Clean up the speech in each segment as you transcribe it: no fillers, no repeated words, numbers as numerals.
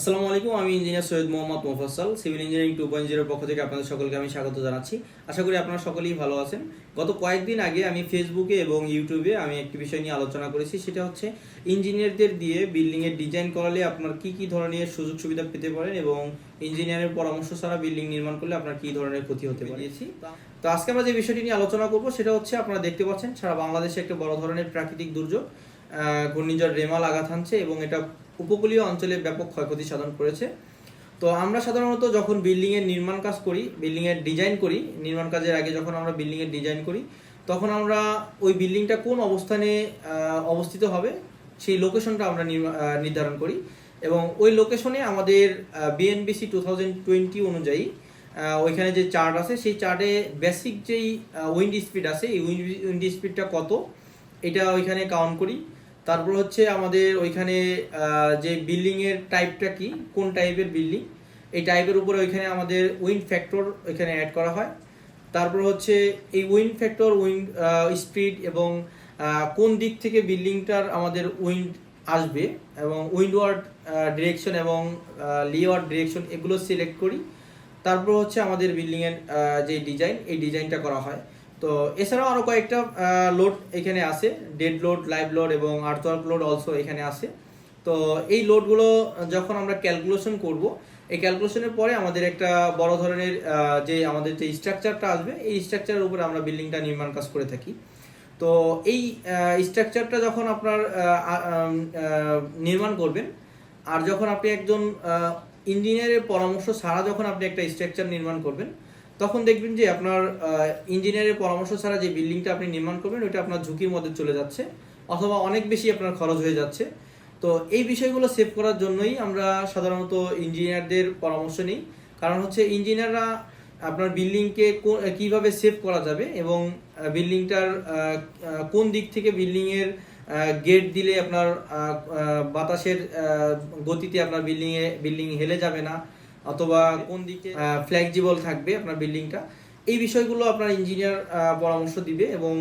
আসসালামু আলাইকুম, আমি engineer Syed Mohammad Mofazzal. Civil engineering 2.0 পক্ষ থেকে আপনাদের সকলকে আমি স্বাগত জানাচ্ছি। আশা করি আপনারা সকলেই ভালো আছেন। গত কয়েকদিন আগে আমি ফেসবুকে এবং ইউটিউবে আমি একটি বিষয় নিয়ে আলোচনা করেছি, সেটা হচ্ছে ইঞ্জিনিয়ারদের দিয়ে বিল্ডিংয়ের ডিজাইন করালে আপনার কি কি ধরনের সুযোগ সুবিধা পেতে পারেন এবং ইঞ্জিনিয়ারের পরামর্শ ছাড়া বিল্ডিং নির্মাণ করলে আপনার কি ধরনের ক্ষতি হতে পারে। তো আজকে আমরা যে বিষয়টি নিয়ে আলোচনা করব সেটা হচ্ছে, আপনারা দেখতে পাচ্ছেন সারা বাংলাদেশে একটা বড় ধরনের প্রাকৃতিক দুর্যোগ ঘূর্ণিঝড় রেমাল আঘাত হানছে এবং এটা উপকূলীয় অঞ্চলে ব্যাপক ক্ষয়ক্ষতি সাধন করেছে। তো আমরা সাধারণত যখন বিল্ডিংয়ের নির্মাণ কাজ করি, বিল্ডিংয়ের ডিজাইন করি, নির্মাণ কাজের আগে যখন আমরা বিল্ডিংয়ের ডিজাইন করি, তখন আমরা ওই বিল্ডিংটা কোন অবস্থানে অবস্থিত হবে সেই লোকেশনটা আমরা নির্ধারণ করি এবং ওই লোকেশনে আমাদের বিএনবিসি 2020 অনুযায়ী ওইখানে যে চার্ট আছে সেই চার্টে বেসিক যেই উইন্ড স্পিড আছে, এই উইন্ড স্পিডটা কত এটা ওইখানে কাউন্ট করি। তারপর হচ্ছে আমাদের ওইখানে যে বিল্ডিংয়ের টাইপটা কি, কোন টাইপের বিল্ডিং, এই টাইপের উপরে ওইখানে আমাদের উইন্ড ফ্যাক্টর ওইখানে অ্যাড করা হয়। তারপর হচ্ছে এই উইন্ড ফ্যাক্টর, উইন্ড স্পিড এবং কোন দিক থেকে বিল্ডিংটার আমাদের উইন্ড আসবে এবং উইন্ডওয়ার্ড ডিরেকশন এবং লিওয়ার্ড ডিরেকশন এগুলো সিলেক্ট করি। তারপর হচ্ছে আমাদের বিল্ডিংয়ের যে ডিজাইন, এই ডিজাইনটা করা হয়। তো এছাড়াও আরও কয়েকটা লোড এখানে আছে, ডেড লোড, লাইভ লোড এবং আর্থওয়ার্ক লোড অলসো এখানে আছে। তো এই লোডগুলো যখন আমরা ক্যালকুলেশন করব, এই ক্যালকুলেশনের পরে আমাদের একটা বড় ধরনের যে আমাদের যে স্ট্রাকচারটা আসবে, এই স্ট্রাকচারের উপরে আমরা বিল্ডিংটা নির্মাণ কাজ করে থাকি। তো এই স্ট্রাকচারটা যখন আপনার নির্মাণ করবেন, আর যখন আপনি একজন ইঞ্জিনিয়ারের পরামর্শ ছাড়া যখন আপনি একটা স্ট্রাকচার নির্মাণ করবেন, তখন দেখবেন যে আপনার ইঞ্জিনিয়ারের পরামর্শ ছাড়া যে বিল্ডিংটা আপনি নির্মাণ করবেন ওইটা আপনার ঝুঁকির মধ্যে চলে যাচ্ছে অথবা অনেক বেশি আপনার খরচ হয়ে যাচ্ছে। তো এই বিষয়গুলো সেভ করার জন্যই আমরা সাধারণত ইঞ্জিনিয়ারদের পরামর্শ নিই। কারণ হচ্ছে ইঞ্জিনিয়াররা আপনার বিল্ডিংকে কিভাবে সেভ করা যাবে এবং বিল্ডিংটার কোন দিক থেকে বিল্ডিংয়ের গেট দিলে আপনার বাতাসের গতিতে আপনার বিল্ডিং হেলে যাবে না, অথবা কোন দিকে ফ্লেক্সিবল থাকবে আপনার বিল্ডিংটা, এই বিষয়গুলো আপনার ইঞ্জিনিয়ার পরামর্শ দিবে এবং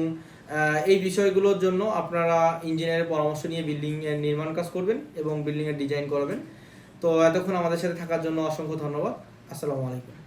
এই বিষয়গুলোর জন্য আপনারা ইঞ্জিনিয়ারের পরামর্শ নিয়ে বিল্ডিং এর নির্মাণ কাজ করবেন এবং বিল্ডিং এর ডিজাইন করবেন। তো এতক্ষণ আমাদের সাথে থাকার জন্য অসংখ্য ধন্যবাদ। আসসালামু আলাইকুম।